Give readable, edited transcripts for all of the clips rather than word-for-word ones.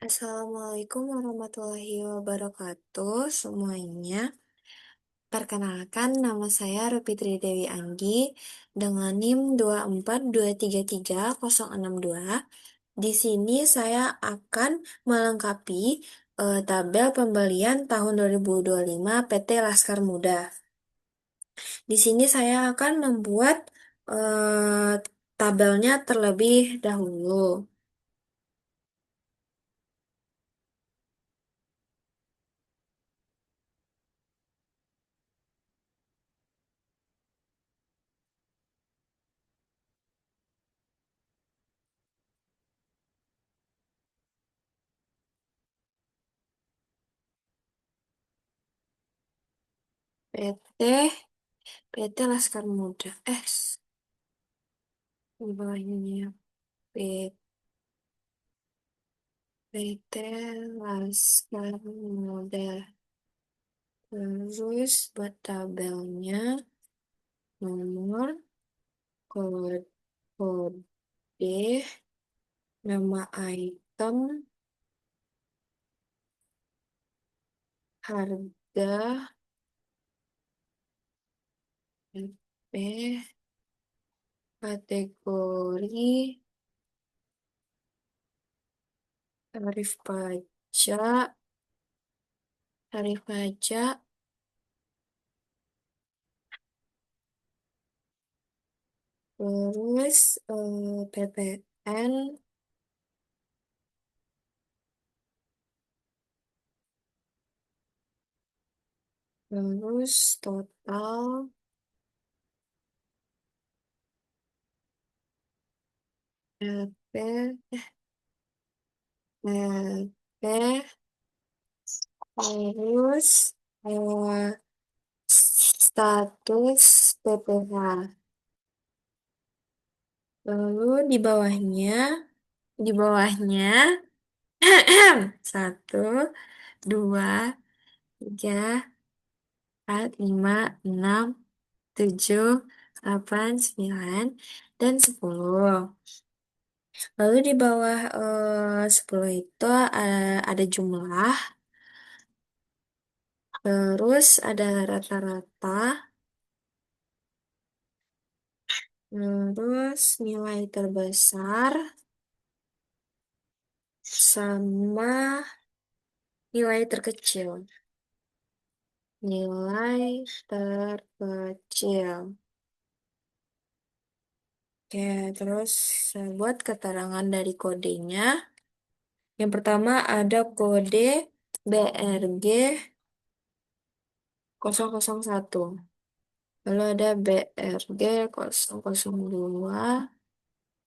Assalamualaikum warahmatullahi wabarakatuh semuanya. Perkenalkan nama saya Rupitri Dewi Anggi dengan NIM 242336062. Di sini saya akan melengkapi tabel pembelian tahun 2025 PT Laskar Muda. Di sini saya akan membuat tabelnya terlebih dahulu. PT PT Laskar Muda. Di bawahnya ya. PT Laskar Muda. Terus buat tabelnya nomor, kode, kode, nama item, harga, PP, kategori, tarif pajak, tarif pajak, terus PPN, terus total, PP, PP, terus eh, status PPH. Lalu di bawahnya satu, dua, tiga, empat, lima, enam, tujuh, delapan, sembilan, dan 10. Lalu di bawah 10 itu ada jumlah, terus ada rata-rata, terus nilai terbesar, sama nilai terkecil. Nilai terkecil. Oke, terus saya buat keterangan dari kodenya. Yang pertama ada kode BRG 001. Lalu ada BRG 002.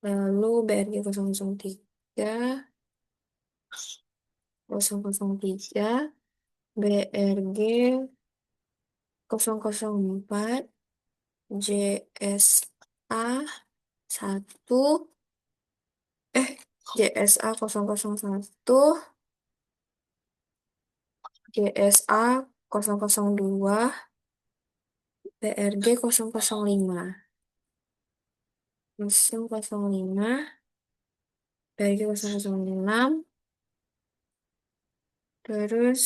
Lalu BRG 003, 003, BRG 004, JSA 1, JSA 001, JSA 002, PRG 005, 005, PRG 006, terus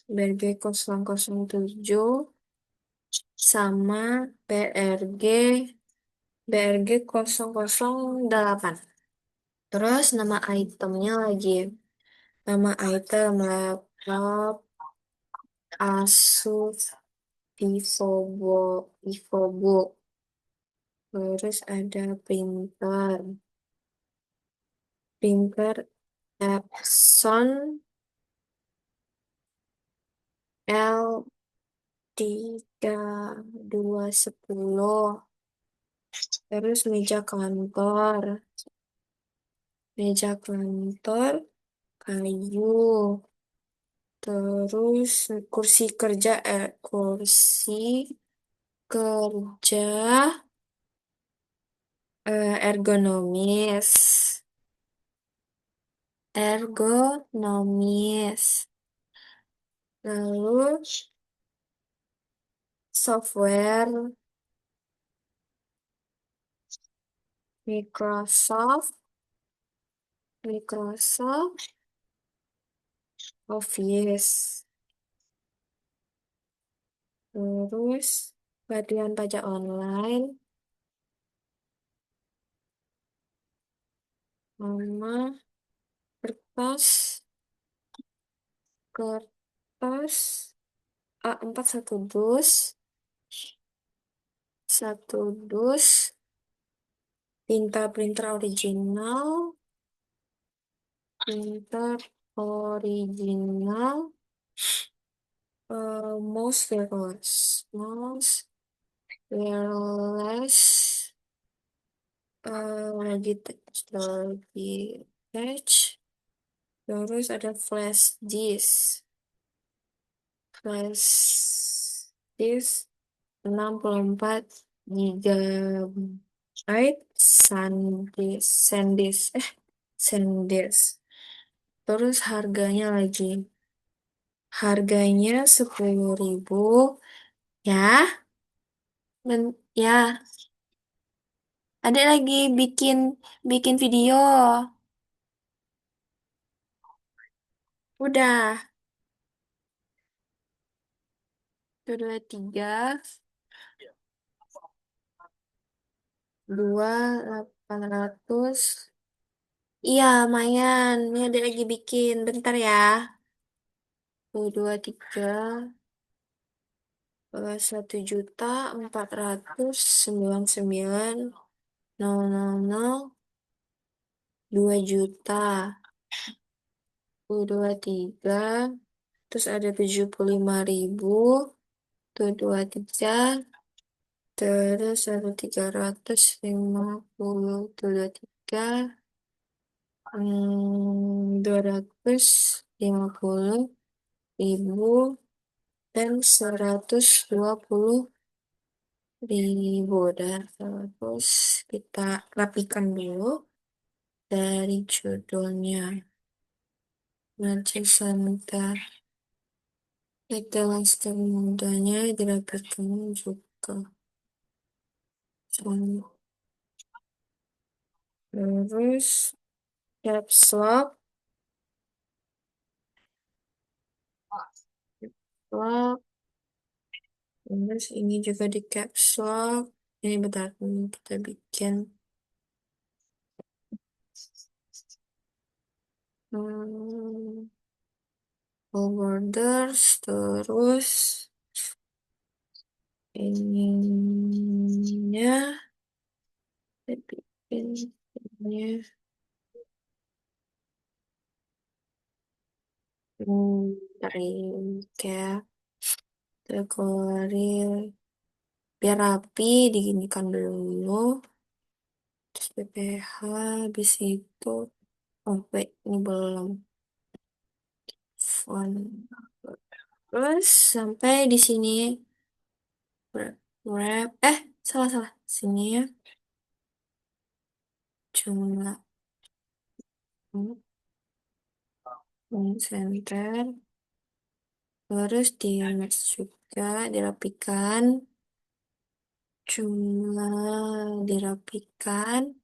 PRG 007, sama BRG 008. Terus nama itemnya lagi. Nama item laptop Asus VivoBook. Terus ada printer Epson L3210. Terus meja kantor kayu. Terus kursi kerja ergonomis. Lalu software Microsoft, Office. Terus Bagian pajak online sama kertas, kertas A4 satu dus, tinta printer original, printer original, mouse wireless, lagi touch, terus ada flash disk 64 gigabyte SanDisk. Terus harganya 10.000 ya. Ya, ada lagi bikin bikin video. Udah. Tuh, dua, tiga, dua, 800. Iya, lumayan. Ini ada lagi bikin. Bentar ya. Tuh, dua, tiga, 1.499.000, 2 juta. Tuh, dua, tiga. Terus ada 75.000. Tuh, dua, tiga. Terus ada 350. Tuh, dua, tiga. 250.000 dan 120.000. Dan terus kita rapikan dulu dari judulnya. Nanti sebentar. Kita langsung mudahnya dirapikan juga. Terus caps lock, lock. Terus ini juga di caps lock. Ini bentar, ini kita bikin. Borders, terus ininya kita bikin ini dari kayak dekorasi biar rapi, diginikan dulu. Terus PPH habis itu, oh wait, ini belum font. Terus sampai di sini wrap, salah sini ya, cuma center. Terus di match juga dirapikan, cuma dirapikan,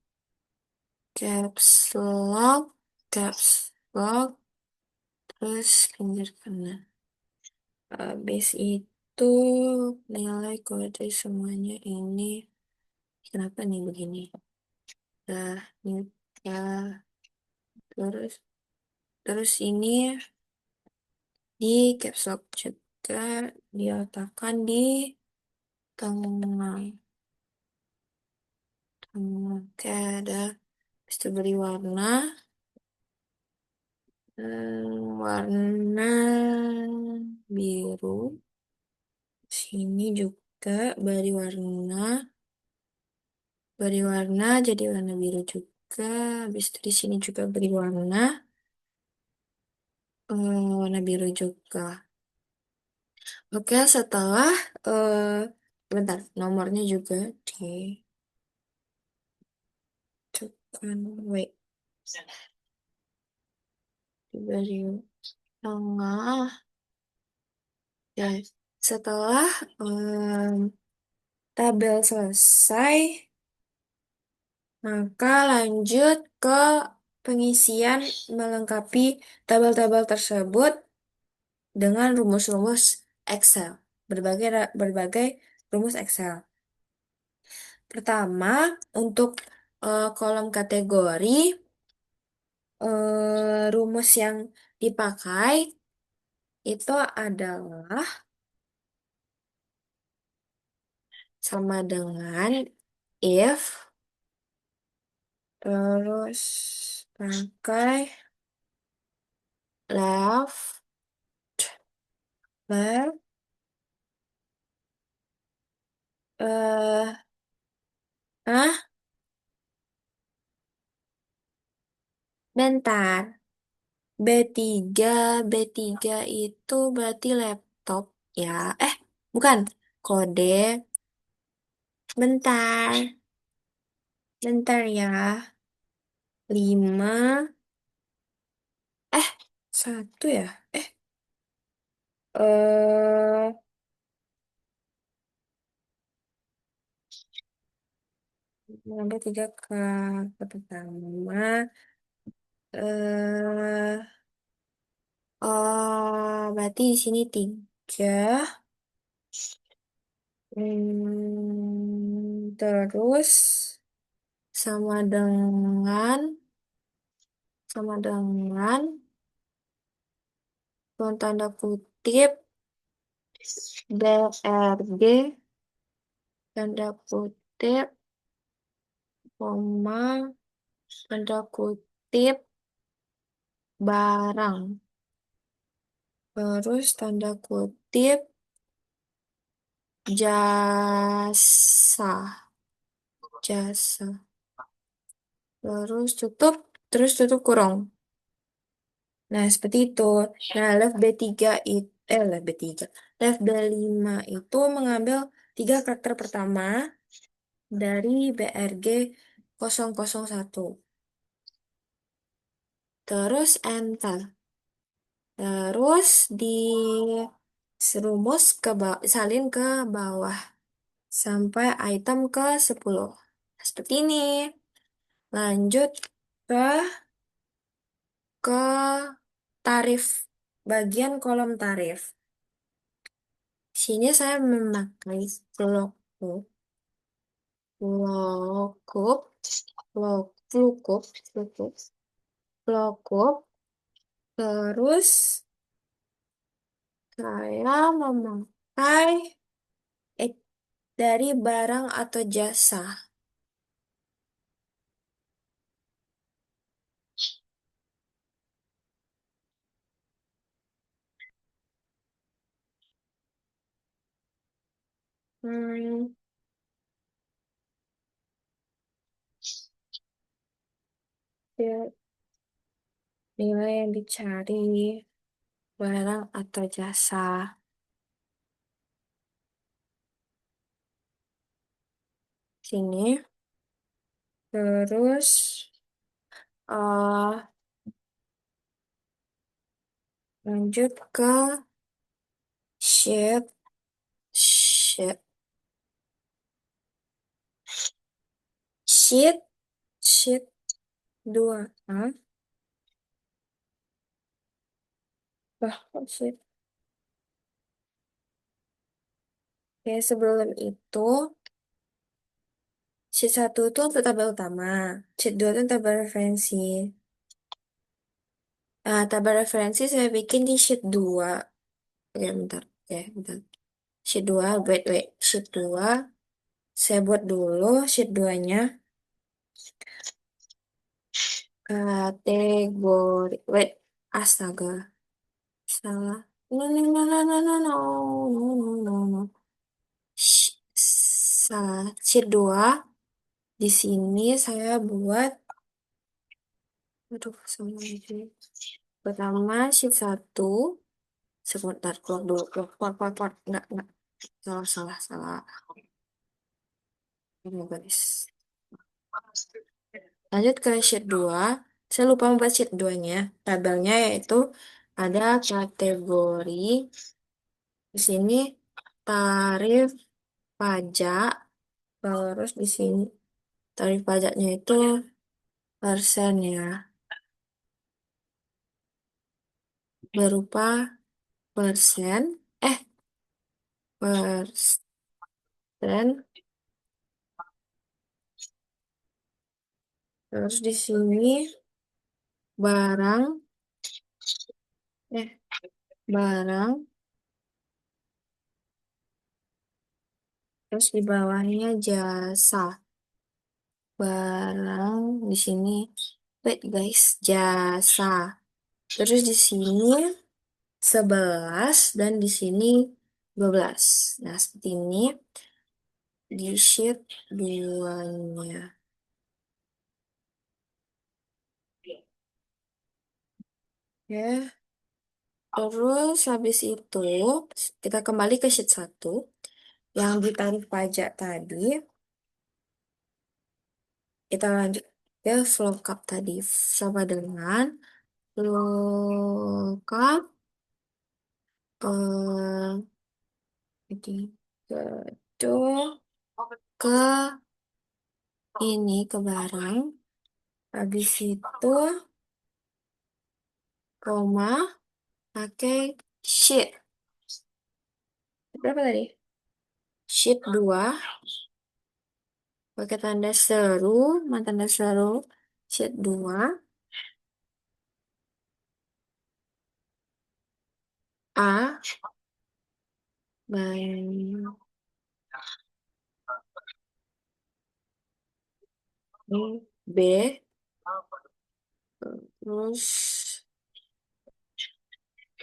caps lock, caps lock, terus pinggir kanan. Habis itu nilai kode semuanya ini. Kenapa nih begini? Nah, ini ya. Terus terus ini di caps lock juga diletakkan di tengah. Oke, ada. Habis itu beri warna. Warna biru. Sini juga beri warna jadi warna biru juga. Habis itu di sini juga beri warna biru juga. Oke, setelah bentar, nomornya juga ditekan. Wait, beri tengah. Ya, setelah tabel selesai, maka lanjut ke pengisian melengkapi tabel-tabel tersebut dengan rumus-rumus Excel. Berbagai rumus Excel. Pertama, untuk kolom kategori, rumus yang dipakai itu adalah sama dengan if, terus pakai left, left, eh, ah, bentar. B3, B3 itu berarti laptop ya. Eh, bukan. Kode. Bentar. Bentar ya. 5. Eh, satu ya. Eh, Nambah 3 ke pertama. Eh, berarti di sini 3. Terus sama dengan dengan tanda kutip BRG tanda kutip koma tanda kutip barang terus tanda kutip jasa jasa terus tutup kurung. Nah, seperti itu. Nah, left B3 itu left B3. Left B5 itu mengambil 3 karakter pertama dari BRG 001. Terus enter. Terus diserumus salin ke bawah sampai item ke 10. Seperti ini. Lanjut ke ke tarif, bagian kolom tarif. Sini saya memakai Vlogkup, Vlogkup, Vlogkup, Vlogkup, Vlogkup. Terus saya memakai eh, dari barang atau jasa. Hmm, ya, nilai yang dicari barang atau jasa. Sini. Terus eh lanjut ke sheet, sheet, sheet, sheet 2. Kok sheet? Oke, sebelum itu, sheet 1 itu untuk tabel utama. Sheet 2 itu tabel referensi. Nah, tabel referensi saya bikin di sheet 2. Oke, bentar. Oke, bentar. Sheet 2, wait. Sheet 2. Saya buat dulu sheet 2-nya. Kategori. Wait, astaga. Salah. No. Salah. Sheet 2. Di sini saya buat. Aduh, sama aja. Pertama, sheet 1. Sebentar, keluar dulu. Keluar. Enggak. Salah. Ini guys. Lanjut ke sheet 2. Saya lupa membuat sheet 2-nya. Tabelnya yaitu ada kategori. Di sini tarif pajak. Terus di sini tarif pajaknya itu persen ya. Berupa persen, persen, terus di sini barang, eh, barang, terus di bawahnya jasa, barang, di sini, wait guys, jasa, terus di sini 11 dan di sini 12. Nah, seperti ini di sheet duanya. Ya, terus habis itu kita kembali ke sheet 1 yang ditarik pajak tadi. Kita lanjut ke lookup tadi sama dengan lookup eh itu ke ke ini ke barang. Habis itu koma pakai sheet. Berapa tadi? Sheet 2 pakai tanda seru, tanda seru. Sheet 2 A by B terus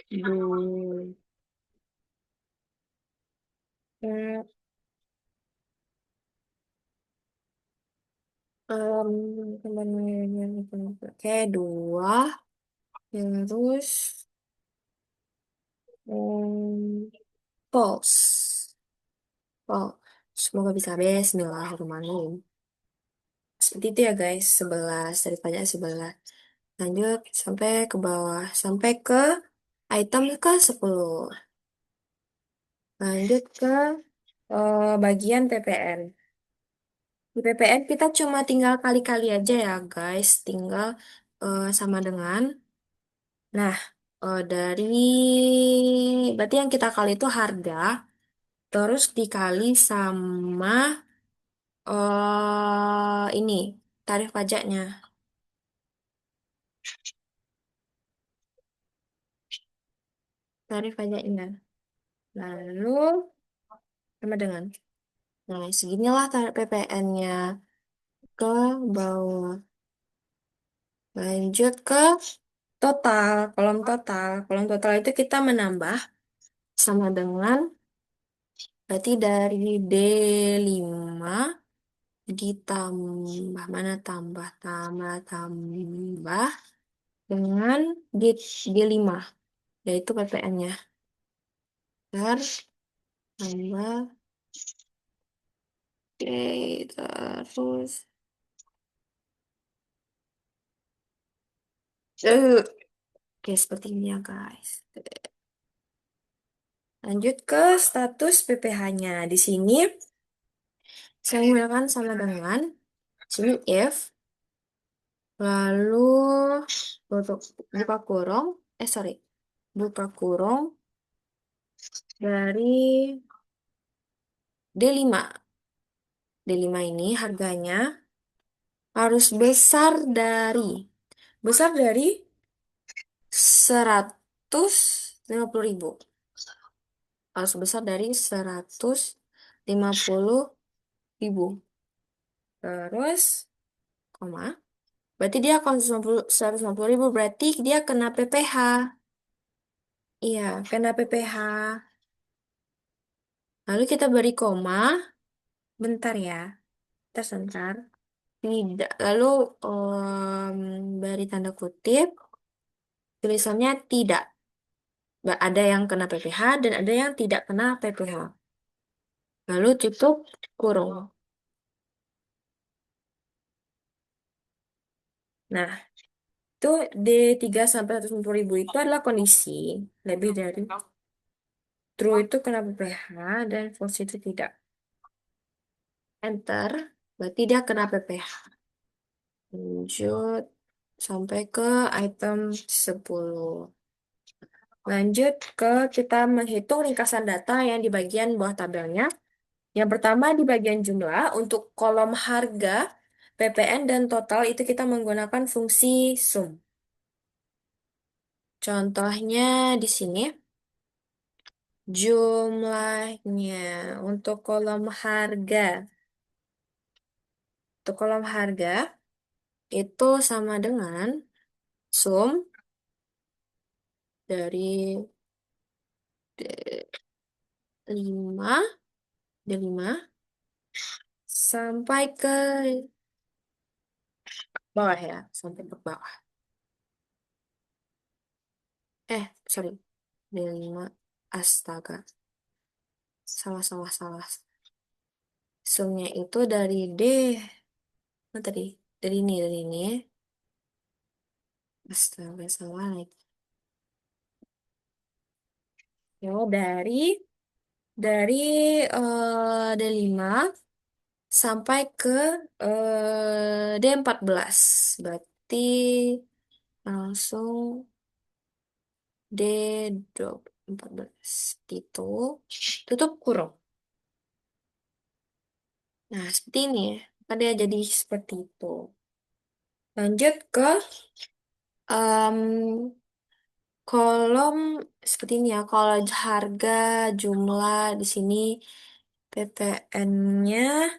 bu eh, oke 2 terus false. Oh, semoga bisa Bismillahirrahmanirrahim. Seperti itu ya guys, 11 daripada 11. Lanjut sampai ke bawah, sampai ke item ke 10. Lanjut ke bagian PPN. Di PPN kita cuma tinggal kali-kali aja ya guys, tinggal sama dengan. Nah, dari berarti yang kita kali itu harga, terus dikali sama ini tarif pajaknya. Tarif pajaknya. Lalu sama dengan. Nah, seginilah tarif PPN-nya ke bawah. Lanjut ke total, kolom total. Kolom total itu kita menambah sama dengan berarti dari D5 ditambah mana tambah dengan D5 yaitu PPN-nya. Tambah oke, terus oke seperti ini ya guys. Lanjut ke status PPH-nya. Di sini saya menggunakan sama dengan sini if lalu buka kurung sorry buka kurung dari D5. D5 ini harganya harus besar dari 150.000. Harus besar dari 150.000. Terus, koma. Berarti dia akan 150.000. Berarti dia kena PPh. Iya, kena PPh. Lalu kita beri koma. Bentar ya. Kita sebentar. Tidak. Lalu beri tanda kutip. Tulisannya tidak. Ada yang kena PPh dan ada yang tidak kena PPh. Lalu tutup kurung. Nah, itu D3 sampai 150.000 itu adalah kondisi lebih dari true itu kena PPh dan false itu tidak. Enter, berarti dia kena PPh. Lanjut sampai ke item 10. Lanjut ke kita menghitung ringkasan data yang di bagian bawah tabelnya. Yang pertama di bagian jumlah, untuk kolom harga, PPN, dan total itu kita menggunakan fungsi sum. Contohnya di sini, jumlahnya untuk kolom harga. Untuk kolom harga itu sama dengan sum dari D5, D5 sampai ke bawah ya, sampai ke bawah. Sorry, D5, astaga, salah, salah, salah. Sumnya itu dari D, oh, tadi, dari ini, astaga, salah lagi. Ya, dari D5 sampai ke D14. Berarti langsung D 14 itu tutup kurung. Nah, seperti ini ya. Maka dia jadi seperti itu. Lanjut ke em, kolom seperti ini ya. Kalau harga, jumlah di sini PPN-nya,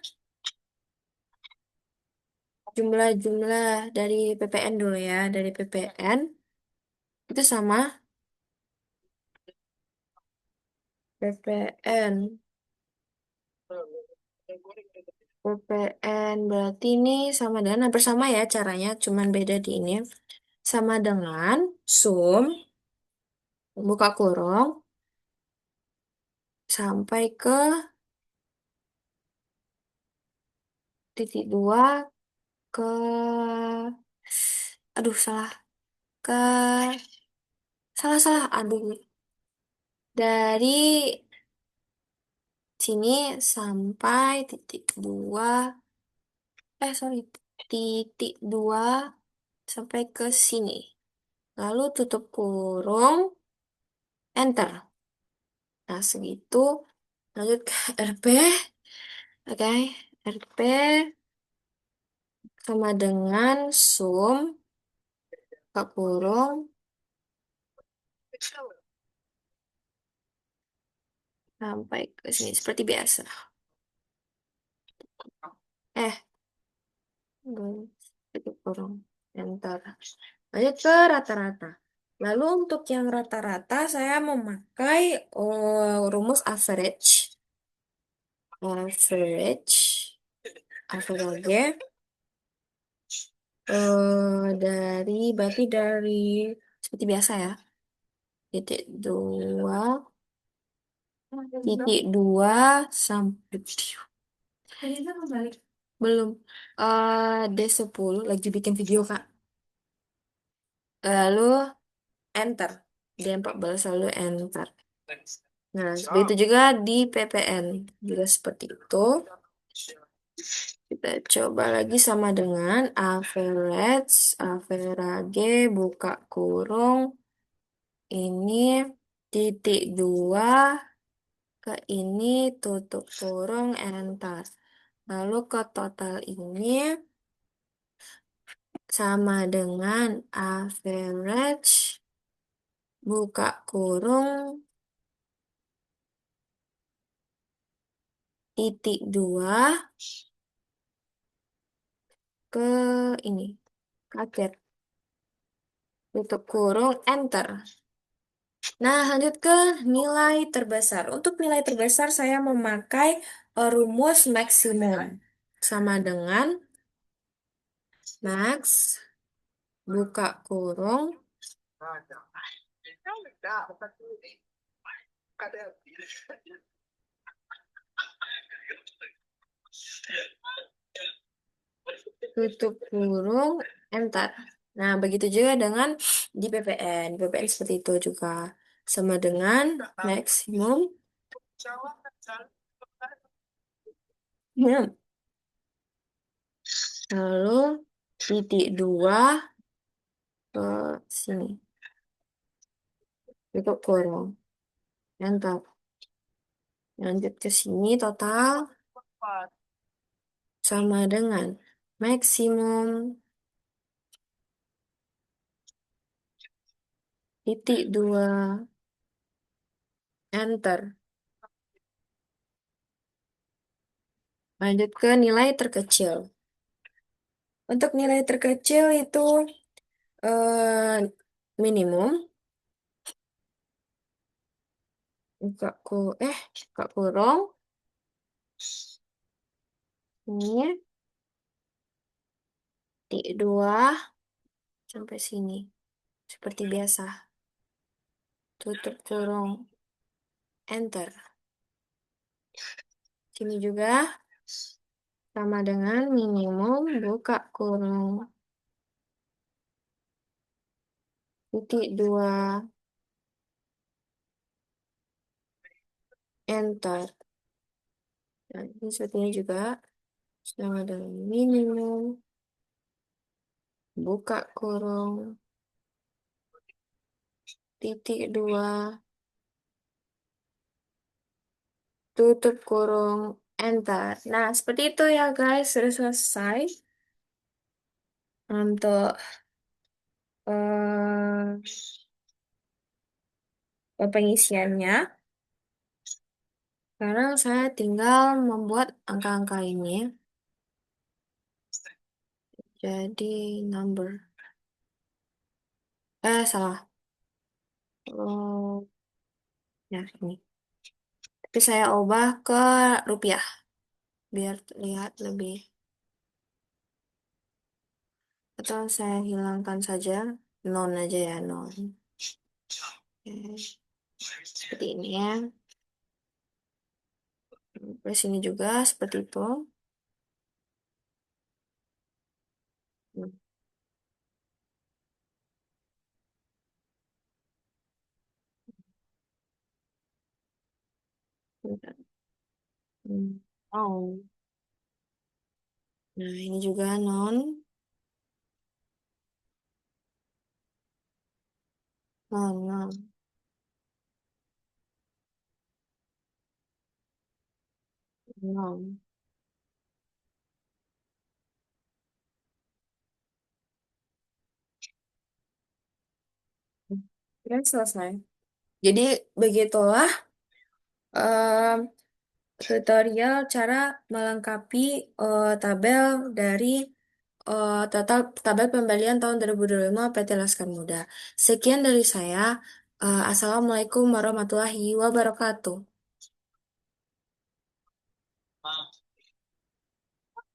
jumlah-jumlah dari PPN dulu ya. Dari PPN itu sama PPN. PPN berarti ini sama dengan hampir sama ya caranya, cuman beda di ini. Sama dengan sum, buka kurung, sampai ke titik dua, ke, aduh salah, ke, salah, aduh. Dari sini sampai titik dua, sorry, titik dua sampai ke sini. Lalu tutup kurung, enter. Nah, segitu. Lanjut ke RP. Oke, RP sama dengan sum, buka kurung, sampai ke sini seperti biasa. Eh, belum. Tutup kurung, enter. Lanjut ke rata-rata. Lalu untuk yang rata-rata saya memakai rumus average. Average dari berarti dari seperti biasa ya. Titik dua, titik dua sampai belum. D10 lagi bikin video Kak. Lalu enter. D14 lalu enter. Nah, begitu juga di PPN. Juga seperti itu. Kita coba lagi sama dengan average, buka kurung. Ini titik dua ke ini, tutup kurung, enter. Lalu ke total ini sama dengan average, buka kurung, titik dua ke ini. Kaget. Tutup kurung, enter. Nah, lanjut ke nilai terbesar. Untuk nilai terbesar saya memakai rumus maksimum. Sama dengan max, buka kurung, tutup kurung, enter. Nah, begitu juga dengan di PPN. PPN seperti itu juga. Sama dengan maksimum. Ya. Lalu titik dua ke sini. Cukup kurung. Enter. Lanjut ke sini total sama dengan maksimum titik dua. Enter. Lanjut ke nilai terkecil. Untuk nilai terkecil itu minimum. Buka ku buka kurung. Ini titik dua sampai sini. Seperti biasa. Tutup kurung. Enter. Sini juga sama dengan minimum buka kurung. Titik dua. Enter. Nah, ini seperti ini juga. Sama dengan minimum buka kurung. Titik dua. Tutup kurung. Enter. Nah, seperti itu ya guys. Sudah selesai untuk eh, pengisiannya. Sekarang saya tinggal membuat angka-angka ini. Jadi number. Salah. Oh, ya ini. Tapi saya ubah ke rupiah biar terlihat lebih. Atau saya hilangkan saja non aja ya non. Oke, seperti ini ya. Terus sini juga seperti itu. Hmm, bentar. Oh. Nah, ini juga non, non, non, non. Dan selesai. Jadi begitulah em, tutorial cara melengkapi tabel dari total tabel pembelian tahun 2025 PT Laskar Muda. Sekian dari saya. Assalamualaikum warahmatullahi wabarakatuh.